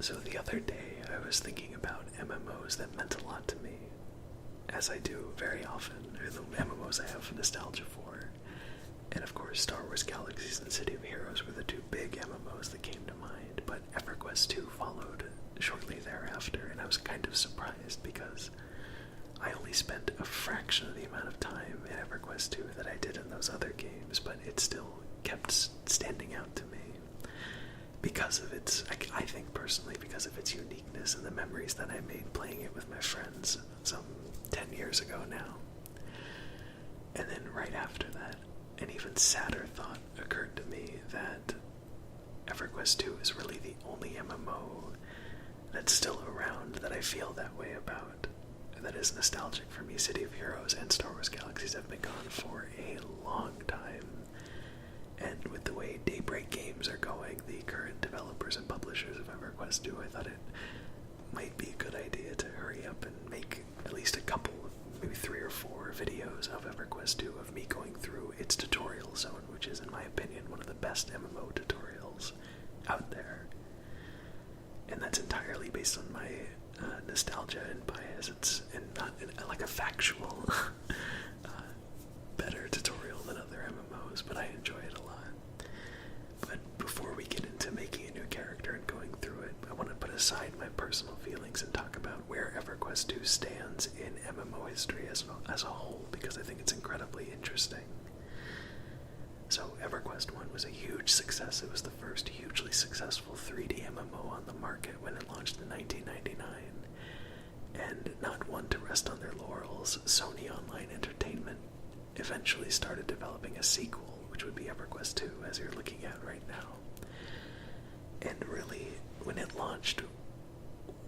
So the other day, I was thinking about MMOs that meant a lot to me, as I do very often, or the MMOs I have nostalgia for. And of course, Star Wars Galaxies and City of Heroes were the two big MMOs that came to mind, but EverQuest 2 followed shortly thereafter, and I was kind of surprised because I only spent a fraction of the amount of time in EverQuest 2 that I did in those other games, but it still kept standing out to me because of its, I think personally, because of its uniqueness and the memories that I made playing it with my friends some 10 years ago now. And then right after that, an even sadder thought occurred to me that EverQuest 2 is really the only MMO that's still around that I feel that way about, that is nostalgic for me. City of Heroes and Star Wars Galaxies have been gone for a long time. And with the way Daybreak Games are going, the current developers and publishers of EverQuest 2, I thought it might be a good idea to hurry up and make at least a couple, maybe 3 or 4 videos of EverQuest 2 of me going through its tutorial zone, which is, in my opinion, one of the best MMO tutorials out there. And that's entirely based on my nostalgia and bias. It's not like a factual better tutorial than other MMOs, but I enjoy it a lot. But before we get into making a new character and going through it, I want to put aside my personal feelings and talk about where EverQuest 2 stands in MMO history as a whole, because I think it's incredibly interesting. So EverQuest 1 was a huge success. It was the first hugely successful 3D MMO on the market when it launched in 1999. And not one to rest on their laurels, Sony Online Entertainment eventually started developing a sequel, which would be EverQuest 2, as you're looking at right now. And really, when it launched,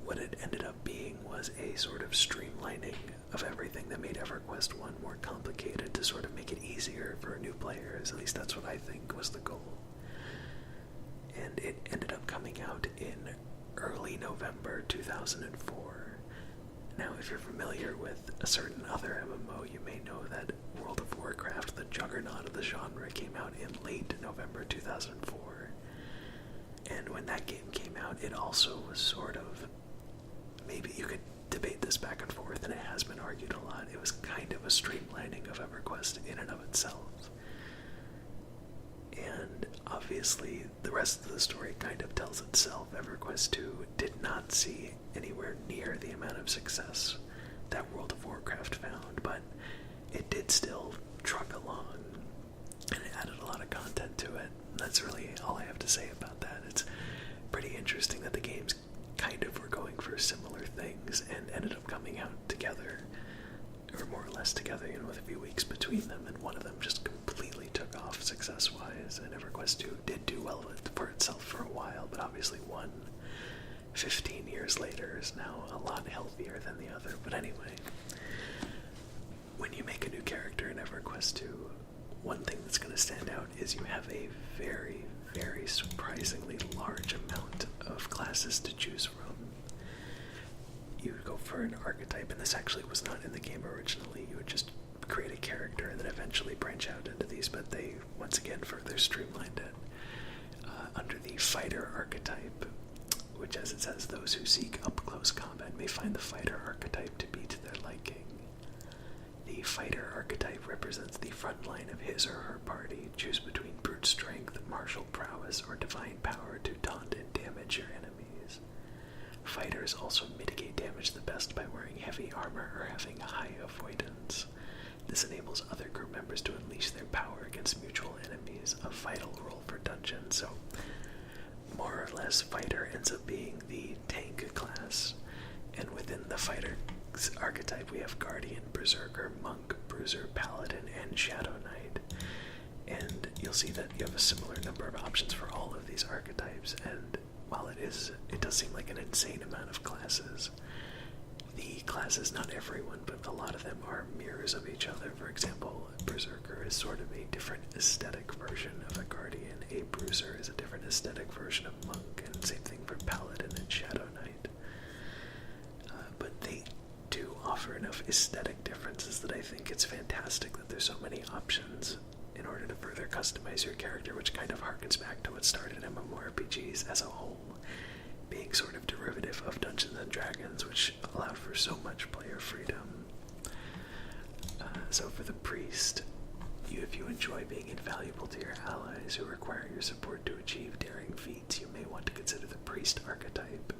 what it ended up being was a sort of streamlining of everything that made EverQuest 1 more complicated to sort of make it easier for new players. At least that's what I think was the goal. And it ended up coming out in early November 2004. Now, if you're familiar with a certain other MMO, you may know that World of Warcraft, the juggernaut of the genre, came out in late November 2004. And when that game came out, it also was sort of, maybe you could debate this back and forth, and it has been argued a lot, it was kind of a streamlining of EverQuest in and of itself. And obviously, the rest of the story kind of tells itself. EverQuest 2 did not see anywhere near the amount of success that World of Warcraft found, but it did still truck along, and it added a lot of content to it. And that's really all I have to say about that. It's pretty interesting that the games kind of were going for similar things and ended up coming out together, or more or less together, with a few weeks between them, and one of them just completely took off success-wise, and EverQuest 2 did do well for itself for a while, but obviously one 15 years later is now a lot healthier than the other. But anyway, when you make a new character in EverQuest 2, one thing that's going to stand out is you have a very, very surprisingly large amount of classes to choose from. You would go for an archetype, and this actually was not in the game originally. You would just create a character and then eventually branch out into these, but they, once again, further streamlined it. Under the fighter archetype, which, as it says, those who seek up-close combat may find the fighter archetype to be to their liking. The fighter archetype represents the front line of his or her party. Choose between brute strength, martial prowess, or divine power to taunt and damage your enemies. Fighters also mitigate damage the best by wearing heavy armor or having high avoidance. This enables other group members to unleash their power against mutual enemies, a vital role for dungeons. So, more or less, fighter ends up being the tank class, and within the fighter archetype we have Guardian, Berserker, Monk, Bruiser, Paladin, and Shadow Knight. And you'll see that you have a similar number of options for all of these archetypes, and while it does seem like an insane amount of classes, the classes, not everyone, but a lot of them are mirrors of each other. For example, Berserker is sort of a different aesthetic version of a Guardian, a Bruiser is a different aesthetic version of Monk, and same thing for Paladin and Shadow Knight. But they do offer enough aesthetic differences that I think it's fantastic that there's so many options in order to further customize your character, which kind of harkens back to what started MMORPGs as a whole, being sort of So for the priest, if you enjoy being invaluable to your allies who require your support to achieve daring feats, you may want to consider the priest archetype.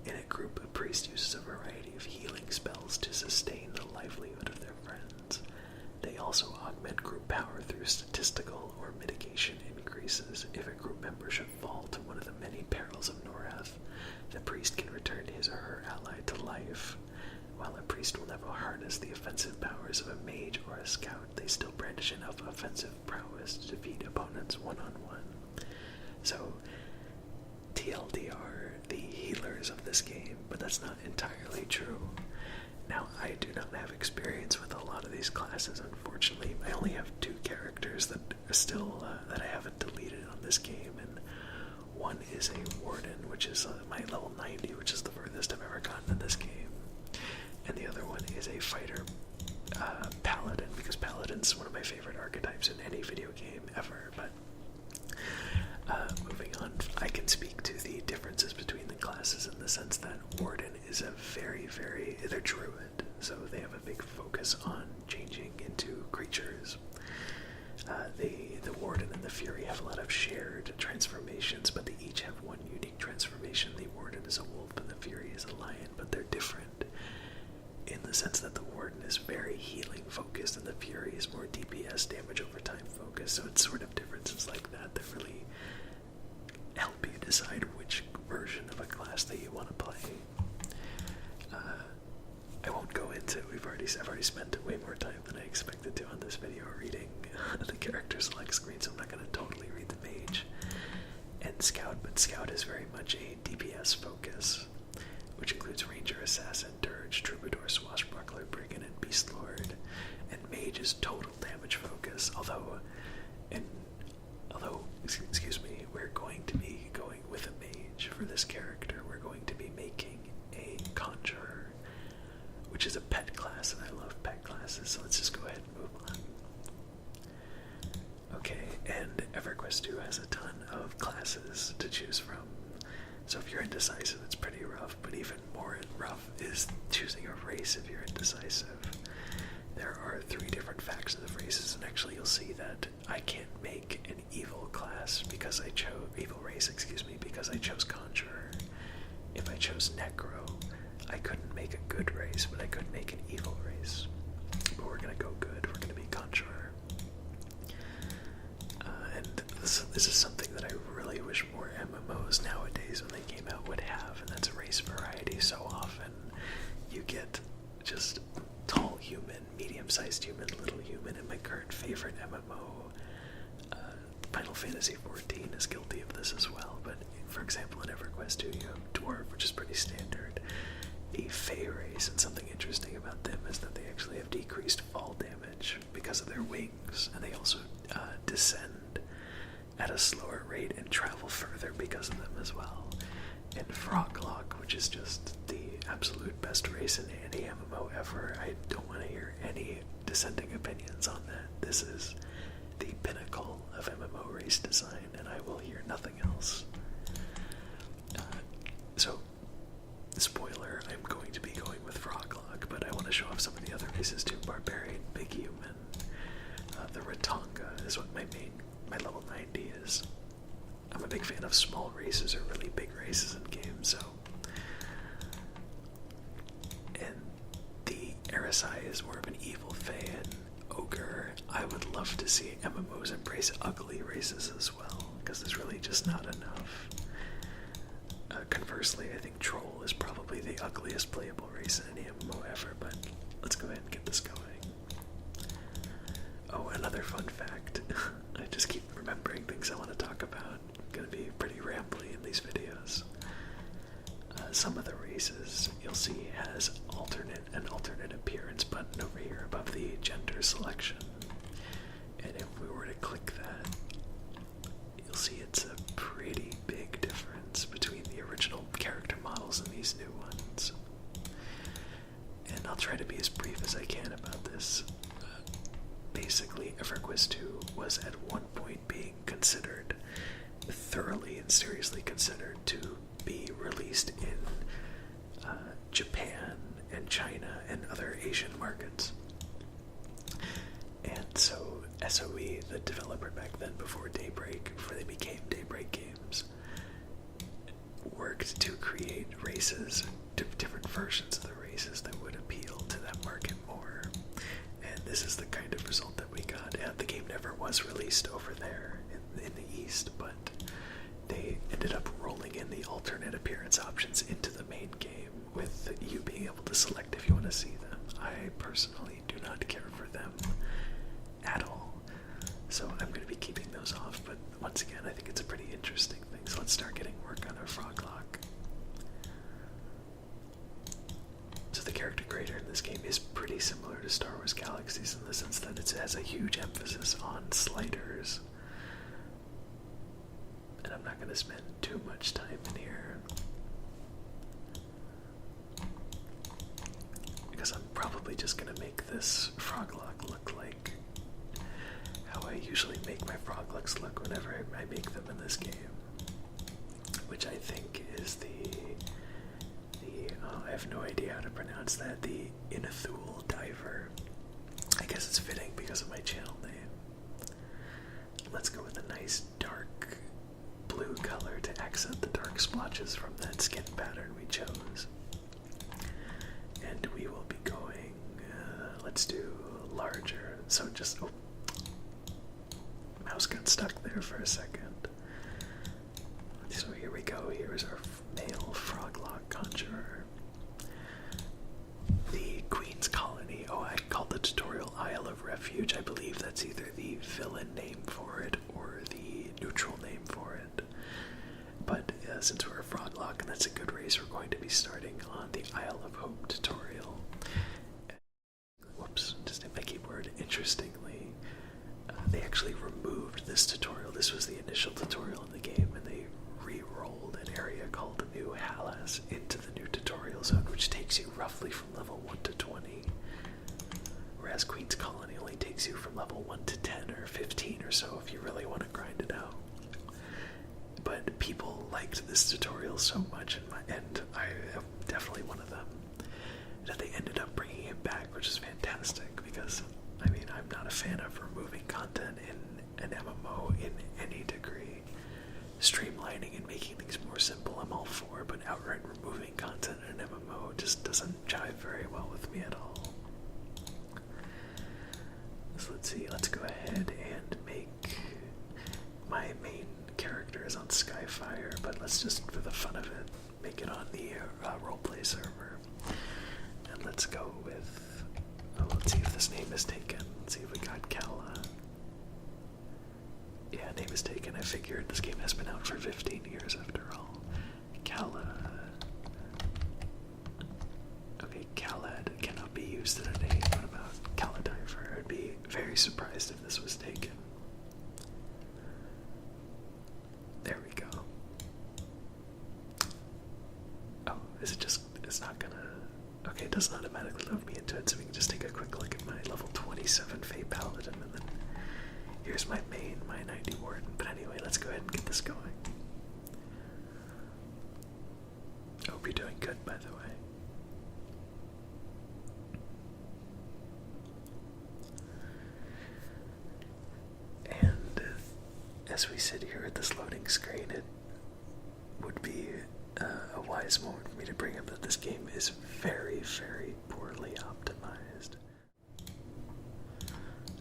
In a group, a priest uses a variety of healing spells to sustain the livelihood of their friends. They also augment group power through statistical or mitigation increases. If a group member should fall to one of the many perils of Norath, the priest can return his or her ally to life. While a priest will never harness the offensive powers of a mage or a scout, they still brandish enough offensive prowess to defeat opponents one-on-one. So, TLDR, the healers of this game, but that's not entirely true. Now, I do not have experience with a lot of these classes, unfortunately. I only have 2 characters that are still, that I haven't deleted on this game, and one is a warden, which is my level 90, which is the furthest I've ever gotten in this game. And the other one is a fighter paladin, because paladin's one of my favorite archetypes in any video game ever. But moving on, I can speak to the differences between the classes in the sense that warden is a they're druid, so they have a big focus on changing into creatures. The warden and the fury have a lot of shared transformations, but they each have one unique transformation. The warden is a wolf and the fury is a lion, but they're different in the sense that the warden is very healing focused and the fury is more DPS, damage over time focused. So it's sort of differences like that that really help you decide which version of a class that you want to play. I won't go into it. I've already spent way more time than I expected to on this video reading the character select screen, so I'm not going to totally read the mage and scout, but scout is very much a DPS focus, which includes ranger, assassin, dirge, troubadour, swashbuckler, brigand, and beast lord. And mage is total damage focus, although excuse me, we're going to be going with a mage for this character. We're going to be making a conjurer, which is a pet class, and I love pet classes, so let's just go ahead and move on. Okay, and EverQuest 2 has a ton of classes to choose from. So if you're indecisive, it's pretty rough, but even more rough is choosing a race if you're indecisive. There are 3 different factions of races, and actually you'll see that I can't make an evil class because I chose because I chose Conjurer. If I chose Necro, I couldn't make a good race, but I could make an evil race. But we're gonna go good. We're gonna be Conjurer. And this is something that I really wish more MMOs nowadays, when they came out, would have, and that's race variety. So often you get just tall human, medium-sized human, little human, and my current favorite MMO, Final Fantasy XIV, is guilty of this as well. But for example, in EverQuest 2, you have Dwarf, which is pretty standard, a Fey race, and something interesting about them is that they actually have decreased fall damage because of their wings, and they also descend at a slower rate and travel further because of them as well. And Froglock, which is just the absolute best race in any MMO ever. I don't want to hear any dissenting opinions on that. This is the pinnacle of MMO race design, and I will hear nothing else. So, spoiler, I'm going to be going with Froglock, but I want to show off some of the other races too. Barbarian, Big Human, the Ratanga is what my level 90 is. I'm a big fan of small races or really big races in games, so. And the Erisai is more of an evil Fey and Ogre. I would love to see MMOs embrace ugly races as well, because there's really just not enough. Conversely, I think Troll is probably the ugliest playable race in any MMO ever, but let's go ahead and get this going. Oh, another fun fact. I just keep remembering things I want to talk about. I'm going to be pretty rambly in these videos. Some of the races you'll see has an alternate appearance button over here above the gender selection. And if we were to click that, you'll see it's a pretty big difference between the original character models and these new ones. And I'll try to be as brief as I can about this. Basically, EverQuest 2 was at one point being considered, thoroughly and seriously considered, to be released in Japan and China and other Asian markets. so SOE, the developer back then before Daybreak, before they became Daybreak Games, worked to create races, different versions of the races that would appeal to that market more. And this is the kind of result that we got. And the game never was released over there in the East, but they ended up rolling in the alternate appearance options into the main game, with you being able to select if you want to see them. I personally do not care for them at all, so I'm going to be keeping those off, but once again, I think it's a pretty interesting thing. So let's start getting work on our frog lock. So the character creator in this game is pretty similar to Star Wars Galaxies in the sense that it has a huge emphasis on sliders. And I'm not going to spend too much time in here, because I'm probably just going to make this frog lock look like how I usually make my frog locks look whenever I make them in this game, which I think is I have no idea how to pronounce that, the EverQuest. I guess it's fitting because of my channel name. Let's go with a nice dark blue color to accent the dark splotches from that skin pattern we chose. And we will be going, let's do larger, so just, mouse got stuck there for a second. So here we go, here's our male froglock conjurer. The Queen's Colony, I called the tutorial Isle of Refuge. I believe that's either the villain name for it or the neutral name for it. But since we're a froglock and that's a good race, we're going to be starting on the Isle of Hope tutorial. Whoops, just hit my keyboard. Interestingly, they actually removed this tutorial. This was the initial tutorial in the game, and they re-rolled an area called New Hallas into the new tutorial zone, which takes you roughly from level 1 to 20. Whereas Queen's Colony only takes you from level 1 to 10 or 15 or so if you really want to grind it out. But people liked this tutorial so much, and I am definitely one of them, that they ended up bringing it back, which is fantastic, because, I mean, I'm not a fan of removing content in an MMO in any degree. Streamlining and making things more simple, I'm all for, but outright removing content in an MMO just doesn't jive very well with me at all. So let's see, let's go ahead and make my main character is on Skyfire, but let's just, for the fun of it, make it on the roleplay server. And let's go with, let's see if this name is taken. Let's see if we got Calla. Yeah, name is taken. I figured this game has been out for 15 years after all. Calla. Okay, Callad cannot be used in a name. What about CallaDiver? I'd be very surprised if this was taken. There we go. Oh, is it just, it's not gonna, okay, it doesn't automatically load me into it, so we can just take a quick look at my level 27 Fey Paladin, and then here's my main, my 90 Warden. But anyway, let's go ahead and get this going. I hope you're doing good, by the way. And as we sit here at this loading screen, it would be a wise moment for me to bring up that this game is very, very poorly optimized.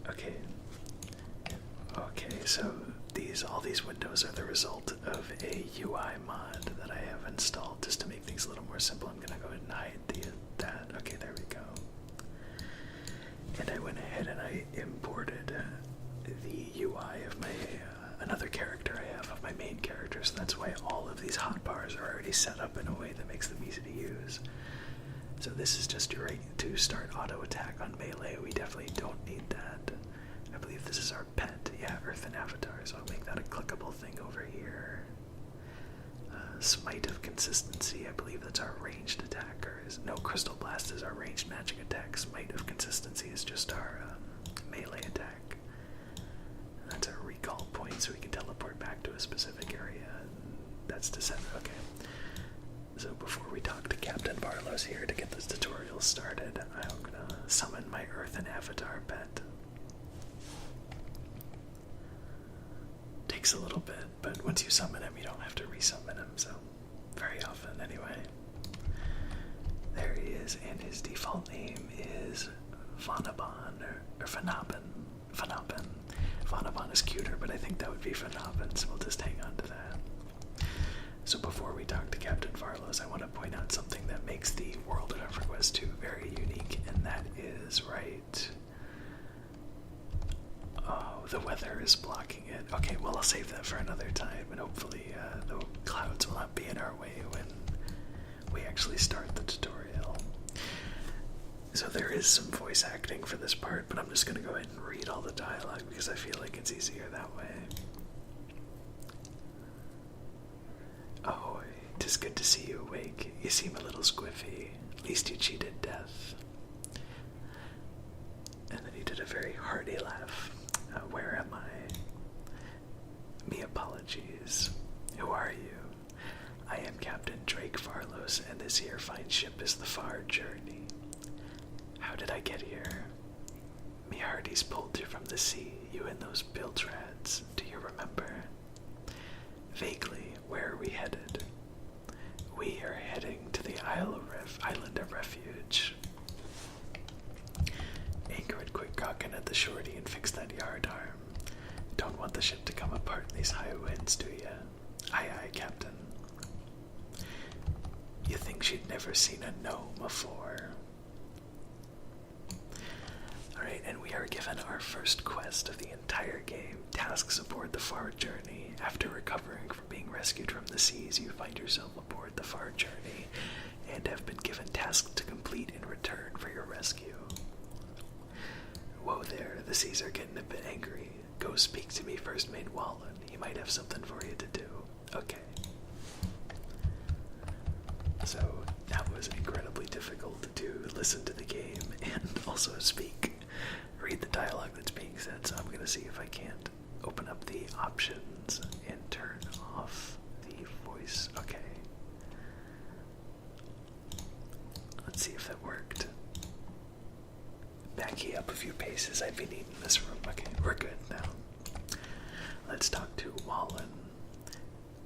Okay. Okay, so all these windows are the result of a UI mod that I have installed just to make things a little more simple. I'm gonna go ahead and hide that. Okay, there we go. And I went ahead and I imported the UI of my another character I have of my main character, so that's why all of these hotbars are already set up in a way that makes them easy to use. So this is just your right to start auto attack on melee. We definitely don't need that. I believe this is our pet, yeah, Earthen Avatar, so I'll make that a clickable thing over here. Smite of Consistency, I believe that's our ranged attacker. No, Crystal Blast is our ranged magic attack. Smite of Consistency is just our melee attack. That's our recall point, so we can teleport back to a specific area. That's to set, okay. So before we talk to Captain Barlow's here to get this tutorial started, I'm gonna summon my Earthen Avatar pet. takes a little bit, but once you summon him, you don't have to resummon him, so very often anyway. There he is, and his default name is Vanaban, or Vanaban. Vanaban is cuter, but I think that would be Vanaban, so we'll just hang on to that. So before we talk to Captain Varlos, I want to point out something that makes the world of EverQuest 2 very unique, and that is, right... Oh, the weather is blocking it. Okay, well, I'll save that for another time, and hopefully the clouds will not be in our way when we actually start the tutorial. So there is some voice acting for this part, but I'm just going to go ahead and read all the dialogue because I feel like it's easier that way. Oh, 'tis good to see you awake. You seem a little squiffy. At least you cheated death. And then he did a very hearty laugh. Where am I? Me apologies. Who are you? I am Captain Drake Varlos, and this here fine ship is the Far Journey. How did I get here? Me hearties pulled you from the sea, you and those biltrads. Do you remember? Vaguely, where are we headed? We are heading to the island of Refuge. Anchor it quick, cocking at the shorty, and fix that yard arm. Don't want the ship to come apart in these high winds, do ya? Aye, aye, Captain. You think she'd never seen a gnome before? Alright, and we are given our first quest of the entire game, tasks aboard the Far Journey. After recovering from being rescued from the seas, you find yourself aboard the Far Journey, and have been given tasks to complete in return for your rescue. Whoa there, the seas are getting a bit angry. Go speak to me, First Mate Wallen. He might have something for you to do. Okay. So, that was incredibly difficult to listen to the game and also read the dialogue that's being said, so I'm going to see if I can't open up the options and turn off the voice. Okay. Let's see if that worked. Backing up a few paces, I've been eating this room. Okay, we're good now. Let's talk to Wallen.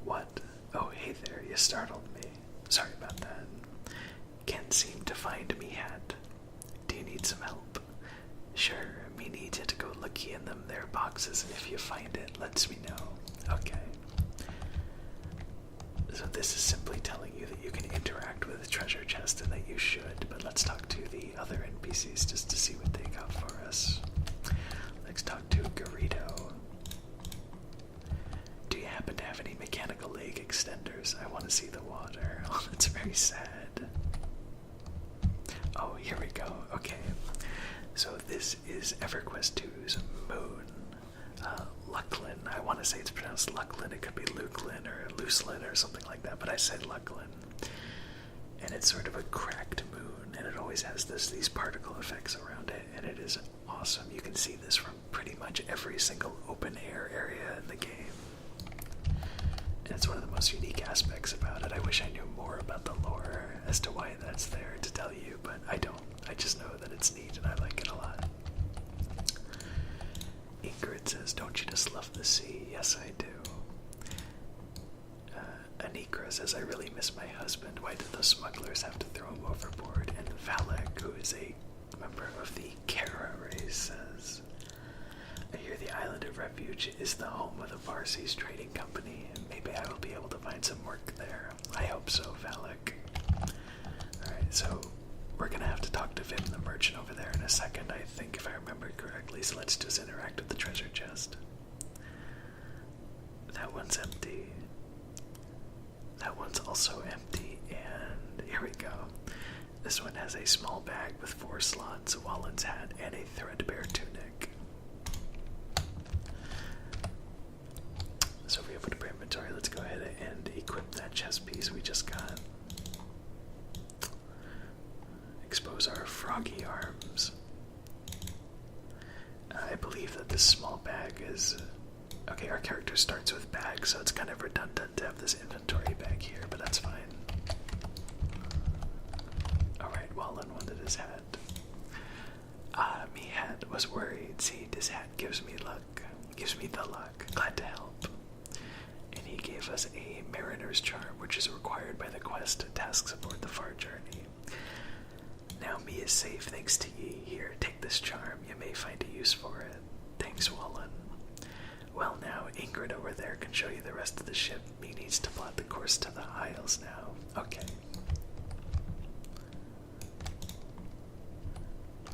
What? Oh, hey there, you startled me. Sorry about that. Can't seem to find me hat. Do you need some help? Sure, me need you to go looky in them there boxes, and if you find it, lets me know. Okay. So this is simply telling you that you can interact with the treasure chest and that you should, but let's talk to the other NPCs just to see what they got for us. Let's talk to Garrido. Do you happen to have any mechanical leg extenders? I want to see the water. Oh, that's very sad. Oh, here we go. Okay. So this is EverQuest 2's Moon. Lucklin. I want to say it's pronounced Lucklin. It could be Lukelin or Lucelin or something like that, but I said Lucklin. And it's sort of a cracked moon, and it always has these particle effects around it, and it is awesome. You can see this from pretty much every single open air area in the game. And it's one of the most unique aspects about it. I wish I knew more about the lore as to why that's there to tell you, but I don't. I just know that it's neat, and I like it a lot. Ingrid says, don't you just love the sea? Yes, I do. Anikra says, I really miss my husband. Why did those smugglers have to throw him overboard? And Valak, who is a member of the Kara race, says, I hear the island of Refuge is the home of the Varsees Trading Company, and maybe I will be able to find some work there. I hope so, Valak. Alright, so we're gonna have to talk to Vim the merchant over there in a second, I think, if I remember correctly, so let's just interact with the treasure chest. That one's empty. That one's also empty, and here we go. This one has a small bag with 4 slots, a Wallen's hat, and a threadbare tunic. So if we open up our inventory, let's go ahead and equip that chest piece we just got. Expose our froggy arms. I believe that this small bag is... Okay, our character starts with bags, so it's kind of redundant to have this inventory bag here, but that's fine. Alright, Wallen wanted his hat. Me hat was worried. See, this hat gives me luck. Gives me the luck. Glad to help. he gave us a Mariner's Charm, which is required by the quest to task support the far journey. Now me is safe thanks to ye. Here, take this charm. You may find a use for it. Thanks, Wallen. Well now, Ingrid over there can show you the rest of the ship. Me needs to plot the course to the Isles now. Okay.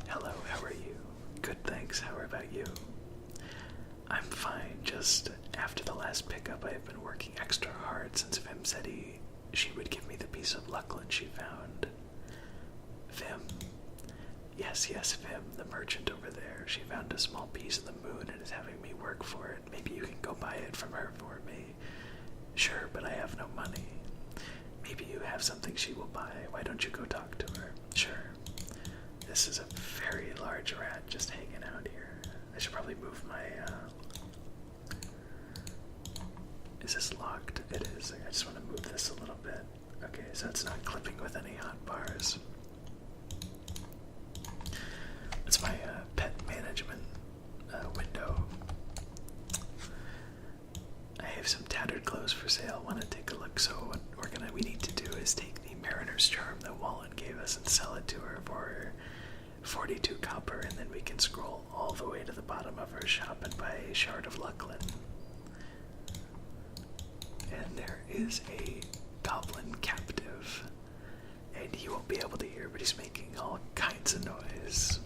Hello, how are you? Good, thanks. How about you? I'm fine. Just after the last pickup, I've been working extra hard since Vim said she would give me the piece of Luckland she found. Vim? Yes, Vim, the merchant over there. She found a small piece of the moon and is having me work for it. Maybe you can go buy it from her for me. Sure, but I have no money. Maybe you have something she will buy. Why don't you go talk to her? Sure. This is a very large rat just hanging out here. I should probably move my, Is this locked? It is. I just want to move this a little bit. Okay, so it's not clipping with any hot bars. It's my pet management window. I have some tattered clothes for sale. Want to take a look? So what we need to do is take the Mariner's Charm that Wallen gave us and sell it to her for 42 copper, and then we can scroll all the way to the bottom of her shop and buy a shard of Luckland. And there is a goblin captive, and he won't be able to hear, but he's making all kinds of noise.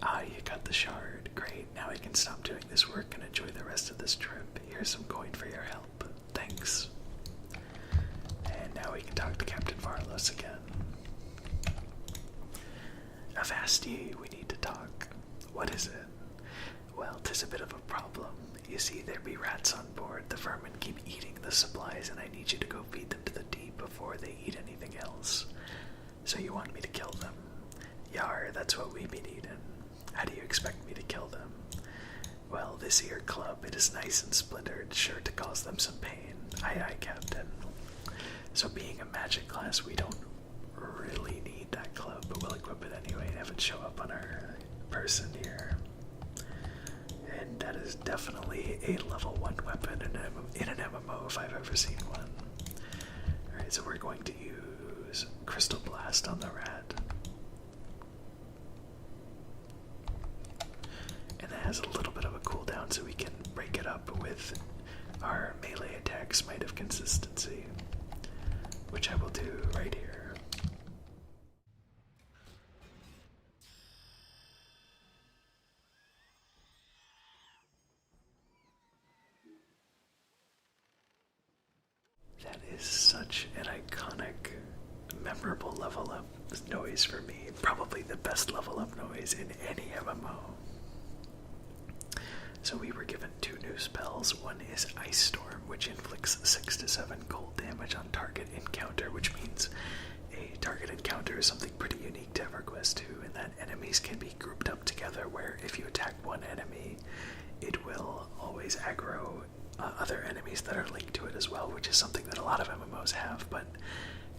Ah, you got the shard. Great, now I can stop doing this work and enjoy the rest of this trip. Here's some coin for your help. Thanks. And now we can talk to Captain Varlos again. Avast ye, we need to talk. What is it? Well, 'tis a bit of a problem. You see, there be rats on board. The vermin keep eating the supplies, and I need you to go feed them to the deep before they eat anything else. So you want me to kill them? Yar, that's what we be needing. How do you expect me to kill them? Well, this here club, it is nice and splintered, sure to cause them some pain. Aye, Captain. So being a magic class, we don't really need that club, but we'll equip it anyway and have it show up on our person here. And that is definitely a level 1 weapon in an MMO if I've ever seen one. Alright, so we're going to use Crystal Blast on the rat. And that has a little bit of a cooldown, so we can break it up with our melee attack Smite of Consistency, which I will do right here. That is such an iconic, memorable level up noise for me. Probably the best level up noise in any MMO. So we were given 2 new spells. One is Ice Storm, which inflicts 6 to 7 cold damage on target encounter, which means a target encounter is something pretty unique to EverQuest 2, in that enemies can be grouped up together, where if you attack one enemy, it will always aggro other enemies that are linked to it as well, which is something that a lot of MMOs have, but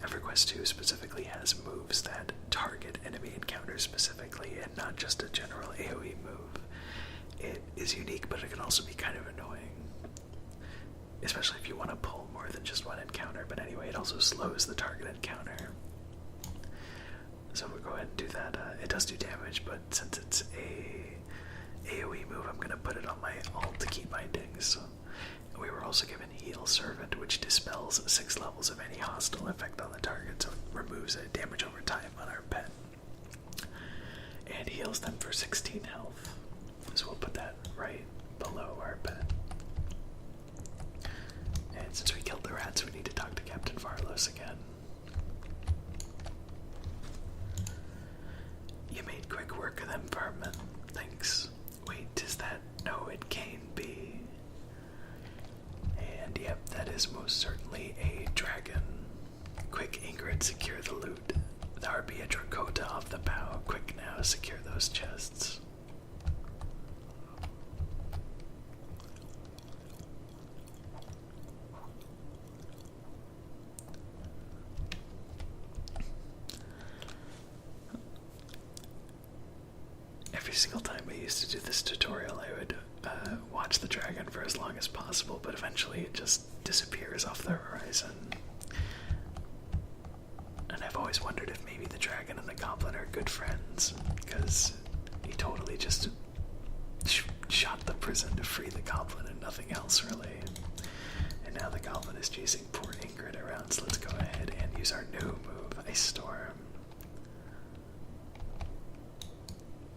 EverQuest 2 specifically has moves that target enemy encounters specifically, and not just a general AoE move. It is unique, but it can also be kind of annoying, especially if you want to pull more than just one encounter. But anyway, it also slows the target encounter. So we'll go ahead and do that. It does do damage, but since it's a AoE move, I'm going to put it on my alt to keep bindings. So we were also given Heal Servant, which dispels 6 levels of any hostile effect on the target, so it removes a damage over time on our pet, and heals them for 16 health. So we'll put that right below our pet. And since we killed the rats, we need to talk to Captain Varlos again. You made quick work of them vermin. Thanks. Wait, is that? No, it can't be. And yep, that is most certainly a dragon. Quick, Ingrid, secure the loot. There be a Drakota off the bow. Quick now, secure those chests. Every single time I used to do this tutorial, I would watch the dragon for as long as possible, but eventually it just disappears off the horizon. And I've always wondered if maybe the dragon and the goblin are good friends, because he totally just shot the prison to free the goblin and nothing else, really. And now the goblin is chasing poor Ingrid around, so let's go ahead and use our new move, Ice Storm.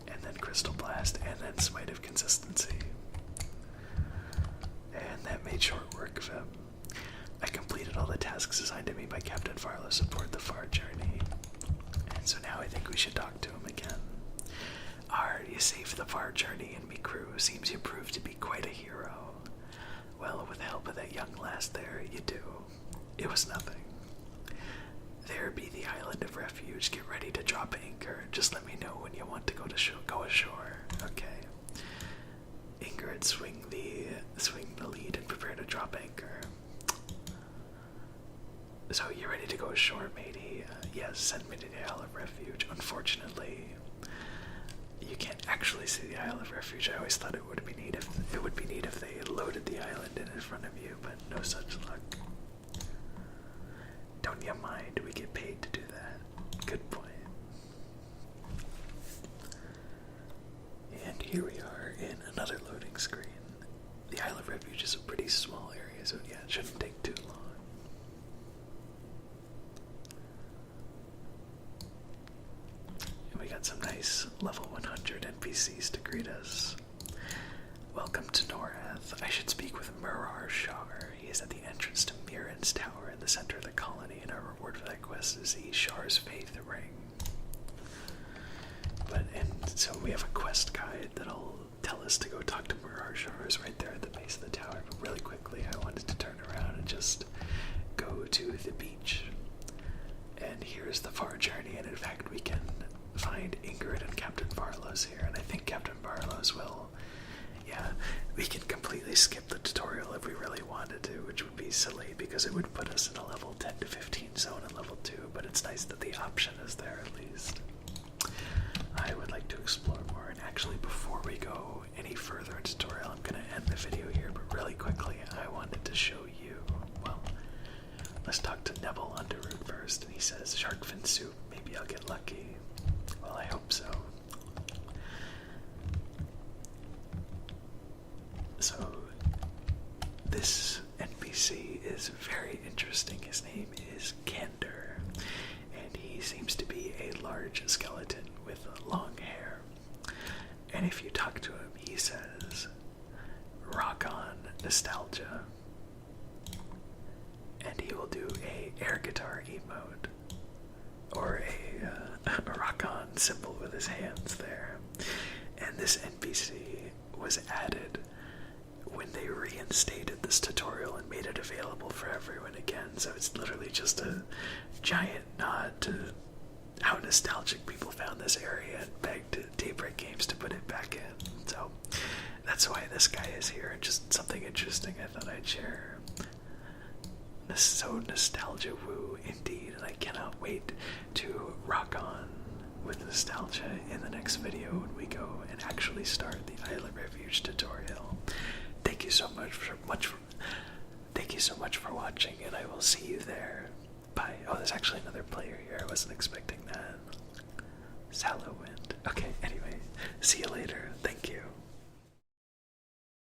And then Crystal Blast, and then Smite of Consistency. And that made short work of him. I completed all the tasks assigned to me by Captain Farlow's aboard the Far Journey. And so now I think we should talk to him again. You saved the Far Journey and me crew. Seems you proved to be quite a hero. Well, with the help of that young lass there, you do. It was nothing. There be the island of Refuge. Get ready to drop anchor. Just let me know when you want to go ashore. Okay. Ingrid, swing the lead and prepare to drop anchor. So you ready to go ashore, matey? Yes, send me to the Isle of Refuge. Unfortunately, you can't actually see the Isle of Refuge. I always thought it would be neat if they loaded the island in front of you, but no such luck. Don't you mind? We get paid to do that. Good point. And here we are in another loading screen. The Isle of Refuge is a pretty small area, so yeah, it shouldn't take too long. And we got some nice level 100 NPCs to greet us. Welcome to Norath. I should speak with Murar Shar. He is at the entrance to Mirren's Tower in the center of the colony, and our reward for that quest is the Shar's Faith Ring. So we have a quest guide that'll tell us to go talk to Murar Shar, who's right there at the base of the tower. But really quickly, I wanted to turn around and just go to the beach. And here's the Far Journey, and in fact, we can find Ingrid and Captain Barlow's here, and I think Captain Barlow's will. Yeah, we can completely skip the tutorial if we really wanted to, which would be silly because it would put us in a level 10 to 15 zone in level 2, but it's nice that the option is there at least. I would like to explore more, and actually before we go any further in tutorial, I'm going to end the video here, but really quickly, I wanted to show you, well, let's talk to Neville Underwood first, and he says, shark fin soup, maybe I'll get lucky. Well, I hope so. So, this NPC is very interesting. His name is Candor, and he seems to be a large skeleton with long hair. And if you talk to him, he says, rock on nostalgia. And he will do a air guitar emote, or a rock on symbol with his hands there. And this NPC was added when they reinstated this tutorial and made it available for everyone again. So it's literally just a giant nod to how nostalgic people found this area and begged Daybreak Games to put it back in. So that's why this guy is here, and just something interesting I thought I'd share. So nostalgia woo indeed, and I cannot wait to rock on with nostalgia in the next video when we go and actually start the Isle of Refuge tutorial. Thank you so much for watching, and I will see you there. Bye. Oh, there's actually another player here. I wasn't expecting that. Sallow Wind. Okay, anyway, see you later.